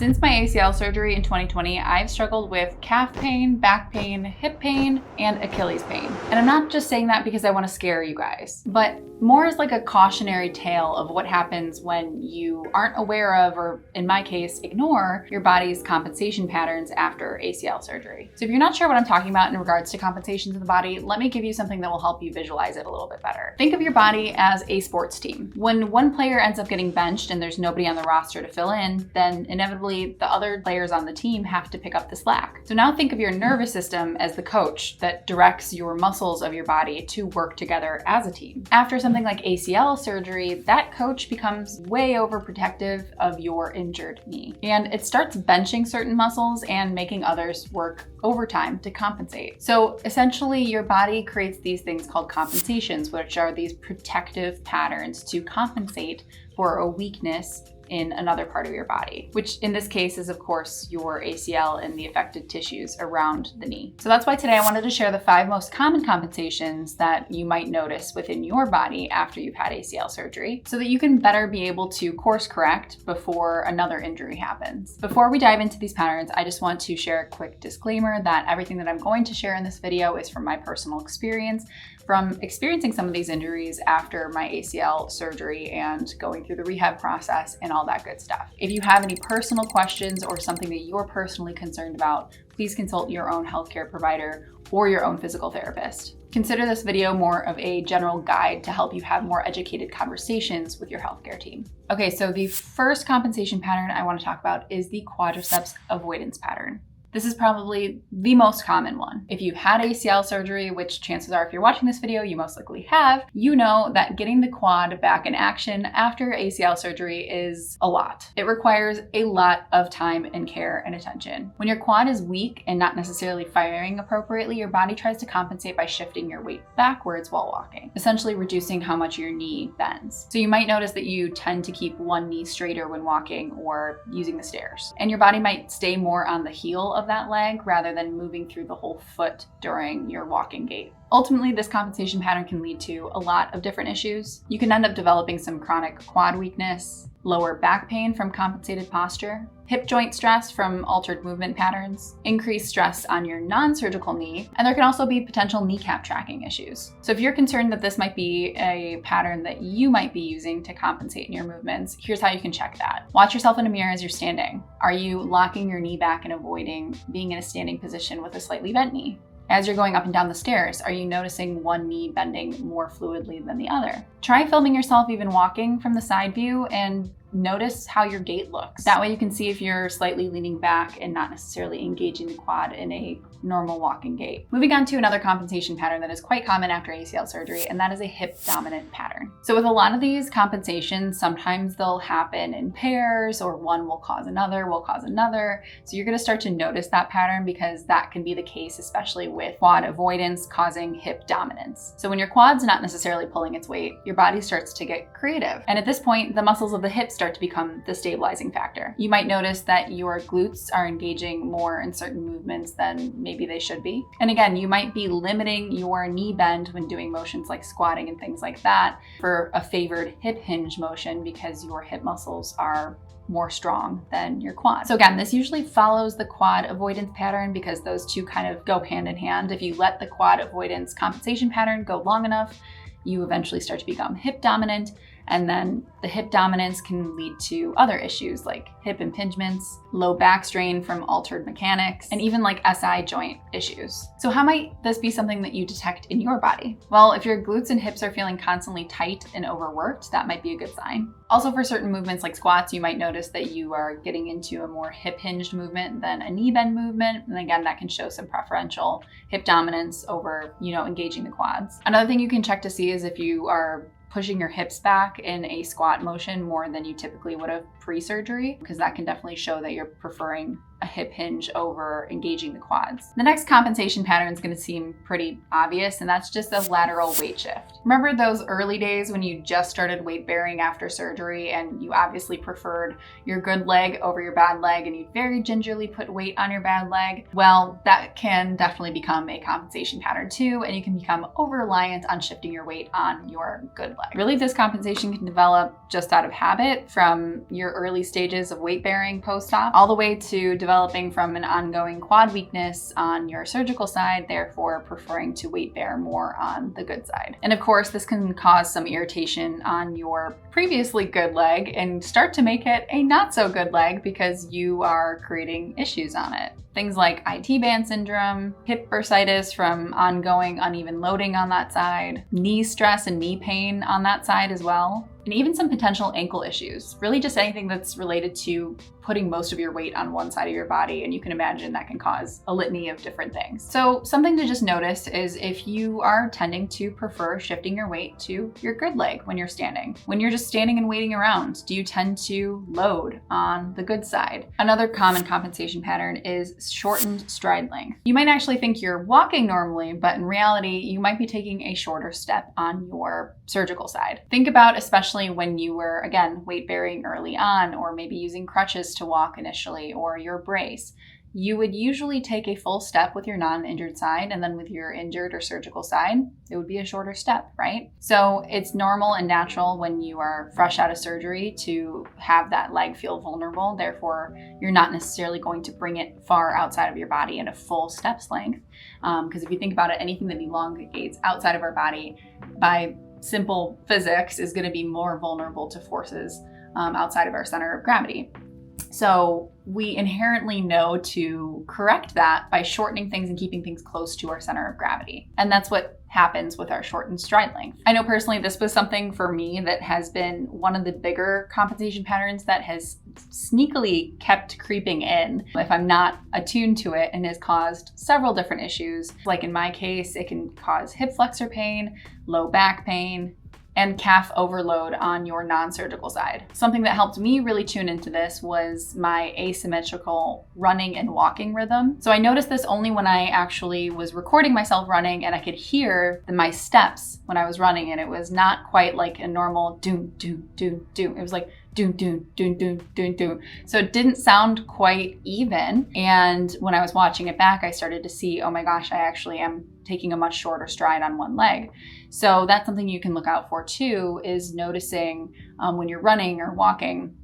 Since my ACL surgery in 2020, I've struggled with calf pain, back pain, hip pain, and Achilles pain. And I'm not just saying that because I want to scare you guys, but more as like a cautionary tale of what happens when you aren't aware of, or in my case, ignore your body's compensation patterns after ACL surgery. So if you're not sure what I'm talking about in regards to compensations in the body, let me give you something that will help you visualize it a little bit better. Think of your body as a sports team. When one player ends up getting benched and there's nobody on the roster to fill in, then inevitably the other players on the team have to pick up the slack. So now think of your nervous system as the coach that directs your muscles of your body to work together as a team. After something like ACL surgery, that coach becomes way overprotective of your injured knee. And it starts benching certain muscles and making others work overtime to compensate. So essentially your body creates these things called compensations, which are these protective patterns to compensate for a weakness in another part of your body, which in this case is of course your ACL and the affected tissues around the knee. So that's why today I wanted to share the 5 most common compensations that you might notice within your body after you've had ACL surgery, so that you can better be able to course correct before another injury happens. Before we dive into these patterns, I just want to share a quick disclaimer that everything that I'm going to share in this video is from my personal experience, from experiencing some of these injuries after my ACL surgery and going through the rehab process and all that good stuff. If you have any personal questions or something that you're personally concerned about, please consult your own healthcare provider or your own physical therapist. Consider this video more of a general guide to help you have more educated conversations with your healthcare team. Okay, so the first compensation pattern I want to talk about is the quadriceps avoidance pattern. This is probably the most common one. If you've had ACL surgery, which chances are if you're watching this video, you most likely have, you know that getting the quad back in action after ACL surgery is a lot. It requires a lot of time and care and attention. When your quad is weak and not necessarily firing appropriately, your body tries to compensate by shifting your weight backwards while walking, essentially reducing how much your knee bends. So you might notice that you tend to keep one knee straighter when walking or using the stairs, and your body might stay more on the heel of that leg rather than moving through the whole foot during your walking gait. Ultimately, this compensation pattern can lead to a lot of different issues. You can end up developing some chronic quad weakness, lower back pain from compensated posture, hip joint stress from altered movement patterns, increased stress on your non-surgical knee, and there can also be potential kneecap tracking issues. So if you're concerned that this might be a pattern that you might be using to compensate in your movements, here's how you can check that. Watch yourself in a mirror as you're standing. Are you locking your knee back and avoiding being in a standing position with a slightly bent knee? As you're going up and down the stairs, are you noticing one knee bending more fluidly than the other? Try filming yourself even walking from the side view and notice how your gait looks. That way you can see if you're slightly leaning back and not necessarily engaging the quad in a normal walking gait. Moving on to another compensation pattern that is quite common after ACL surgery, and that is a hip dominant pattern. So with a lot of these compensations, sometimes they'll happen in pairs, or one will cause another, So you're gonna start to notice that pattern because that can be the case, especially with quad avoidance causing hip dominance. So when your quad's not necessarily pulling its weight, your body starts to get creative. And at this point, the muscles of the hips start to become the stabilizing factor. You might notice that your glutes are engaging more in certain movements than maybe they should be. And again, you might be limiting your knee bend when doing motions like squatting and things like that for a favored hip hinge motion because your hip muscles are more strong than your quad. So again, this usually follows the quad avoidance pattern because those two kind of go hand in hand. If you let the quad avoidance compensation pattern go long enough, you eventually start to become hip dominant, and then the hip dominance can lead to other issues like hip impingements, low back strain from altered mechanics, and even like SI joint issues. So how might this be something that you detect in your body? Well, if your glutes and hips are feeling constantly tight and overworked, that might be a good sign. Also, for certain movements like squats, you might notice that you are getting into a more hip hinged movement than a knee bend movement. And again, that can show some preferential hip dominance over, engaging the quads. Another thing you can check to see is if you are pushing your hips back in a squat motion more than you typically would have pre-surgery, because that can definitely show that you're preferring a hip hinge over engaging the quads. The next compensation pattern is going to seem pretty obvious, and that's just a lateral weight shift. Remember those early days when you just started weight bearing after surgery and you obviously preferred your good leg over your bad leg and you'd very gingerly put weight on your bad leg? Well, that can definitely become a compensation pattern too, and you can become over-reliant on shifting your weight on your good leg. Really, this compensation can develop just out of habit from your early stages of weight bearing post-op all the way to developing from an ongoing quad weakness on your surgical side, therefore preferring to weight bear more on the good side. And of course, this can cause some irritation on your previously good leg and start to make it a not so good leg because you are creating issues on it. Things like IT band syndrome, hip bursitis from ongoing uneven loading on that side, knee stress and knee pain on that side as well, and even some potential ankle issues. Really just anything that's related to putting most of your weight on one side of your body, and you can imagine that can cause a litany of different things. So something to just notice is if you are tending to prefer shifting your weight to your good leg when you're standing. When you're just standing and waiting around, do you tend to load on the good side? Another common compensation pattern is shortened stride length. You might actually think you're walking normally, but in reality, you might be taking a shorter step on your surgical side. Think about especially when you were, again, weight bearing early on, or maybe using crutches to walk initially, or your brace. You would usually take a full step with your non-injured side, and then with your injured or surgical side, it would be a shorter step, right? So it's normal and natural when you are fresh out of surgery to have that leg feel vulnerable. Therefore, you're not necessarily going to bring it far outside of your body in a full steps length. Because if you think about it, anything that elongates outside of our body by simple physics is going to be more vulnerable to forces outside of our center of gravity. So we inherently know to correct that by shortening things and keeping things close to our center of gravity. And that's what happens with our shortened stride length. I know personally this was something for me that has been one of the bigger compensation patterns that has sneakily kept creeping in if I'm not attuned to it, and has caused several different issues. Like in my case, it can cause hip flexor pain, low back pain, and calf overload on your non-surgical side. Something that helped me really tune into this was my asymmetrical running and walking rhythm. So I noticed this only when I actually was recording myself running and I could hear my steps when I was running, and it was not quite like a normal doom, doom, doom, doom. It was like doom, doom, doom, doom, doom, doom. So it didn't sound quite even. And when I was watching it back, I started to see, oh my gosh, I actually am taking a much shorter stride on one leg. So that's something you can look out for too, is noticing when you're running or walking,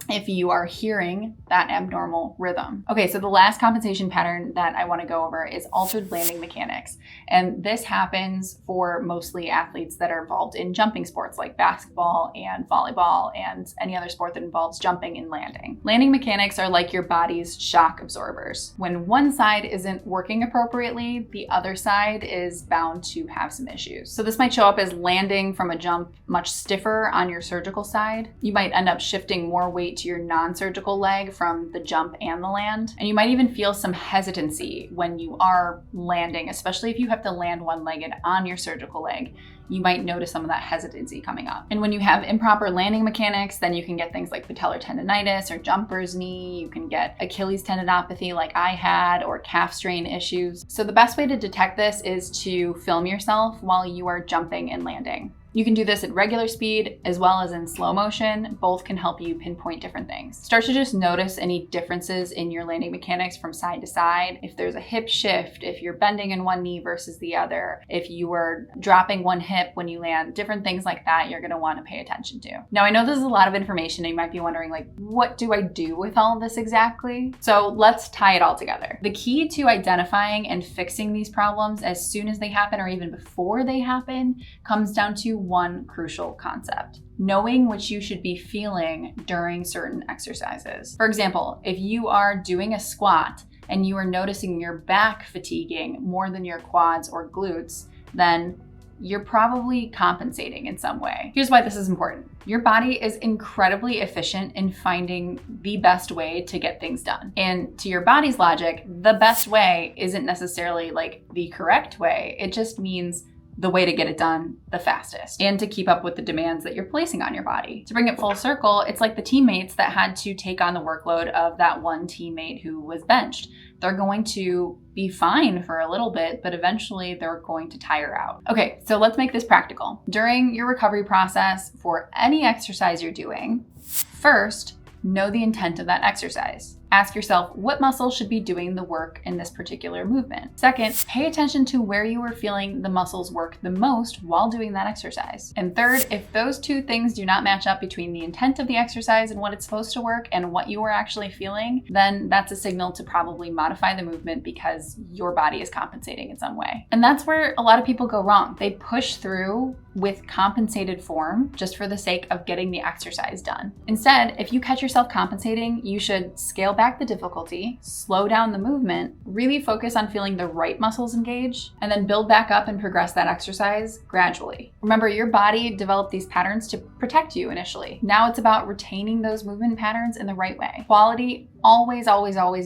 if you are hearing that abnormal rhythm. Okay, so the last compensation pattern that I want to go over is altered landing mechanics. And this happens for mostly athletes that are involved in jumping sports like basketball and volleyball and any other sport that involves jumping and landing. Landing mechanics are like your body's shock absorbers. When one side isn't working appropriately, the other side is bound to have some issues. So this might show up as landing from a jump much stiffer on your surgical side. You might end up shifting more weight to your non-surgical leg from the jump and the land. And you might even feel some hesitancy when you are landing, especially if you have to land one-legged on your surgical leg. You might notice some of that hesitancy coming up. And when you have improper landing mechanics, then you can get things like patellar tendonitis or jumper's knee. You can get Achilles tendinopathy like I had, or calf strain issues. So the best way to detect this is to film yourself while you are jumping and landing. You can do this at regular speed as well as in slow motion. Both can help you pinpoint different things. Start to just notice any differences in your landing mechanics from side to side. If there's a hip shift, if you're bending in one knee versus the other, if you are dropping one hip when you land, different things like that you're gonna wanna pay attention to. Now, I know this is a lot of information and you might be wondering, like, what do I do with all of this exactly? So let's tie it all together. The key to identifying and fixing these problems as soon as they happen, or even before they happen, comes down to one crucial concept: knowing what you should be feeling during certain exercises. For example, if you are doing a squat and you are noticing your back fatiguing more than your quads or glutes, then you're probably compensating in some way. Here's why this is important. Your body is incredibly efficient in finding the best way to get things done. And to your body's logic, the best way isn't necessarily like the correct way. It just means the way to get it done the fastest and to keep up with the demands that you're placing on your body. To bring it full circle, it's like the teammates that had to take on the workload of that one teammate who was benched. They're going to be fine for a little bit, but eventually they're going to tire out. Okay, so let's make this practical. During your recovery process for any exercise you're doing, first, know the intent of that exercise. Ask yourself what muscle should be doing the work in this particular movement. Second, pay attention to where you are feeling the muscles work the most while doing that exercise. And third, if those two things do not match up between the intent of the exercise and what it's supposed to work and what you are actually feeling, then that's a signal to probably modify the movement because your body is compensating in some way. And that's where a lot of people go wrong. They push through with compensated form just for the sake of getting the exercise done. Instead, if you catch yourself compensating, you should scale back the difficulty, slow down the movement, really focus on feeling the right muscles engage, and then build back up and progress that exercise gradually. Remember, your body developed these patterns to protect you initially. Now it's about retaining those movement patterns in the right way. Quality always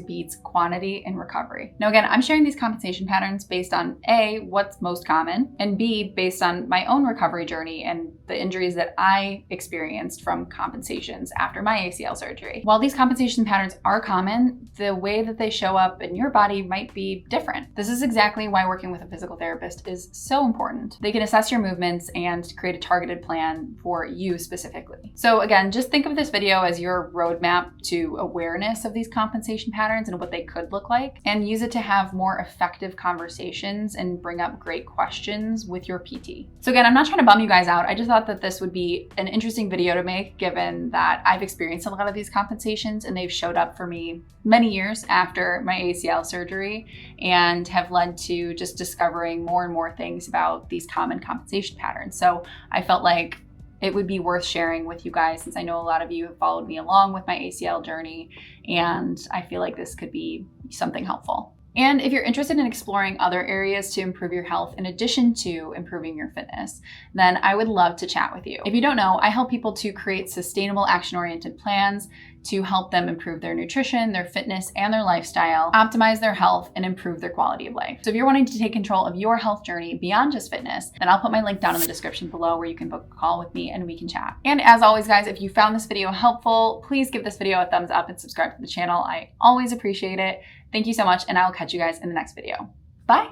beats quantity in recovery. Now again, I'm sharing these compensation patterns based on A, what's most common, and B, based on my own recovery journey and the injuries that I experienced from compensations after my ACL surgery. While these compensation patterns are common, the way that they show up in your body might be different. This is exactly why working with a physical therapist is so important. They can assess your movements and create a targeted plan for you specifically. So again, just think of this video as your roadmap to awareness of these compensation patterns and what they could look like, and use it to have more effective conversations and bring up great questions with your PT. So again, I'm not trying to bum you guys out. I just thought that this would be an interesting video to make, given that I've experienced a lot of these compensations and they've showed up for me many years after my ACL surgery and have led to just discovering more and more things about these common compensation patterns. So I felt like it would be worth sharing with you guys, since I know a lot of you have followed me along with my ACL journey, and I feel like this could be something helpful. And if you're interested in exploring other areas to improve your health in addition to improving your fitness, then I would love to chat with you. If you don't know, I help people to create sustainable action-oriented plans to help them improve their nutrition, their fitness, and their lifestyle, optimize their health, and improve their quality of life. So if you're wanting to take control of your health journey beyond just fitness, then I'll put my link down in the description below where you can book a call with me and we can chat. And as always, guys, if you found this video helpful, please give this video a thumbs up and subscribe to the channel. I always appreciate it. Thank you so much, and I will catch you guys in the next video. Bye.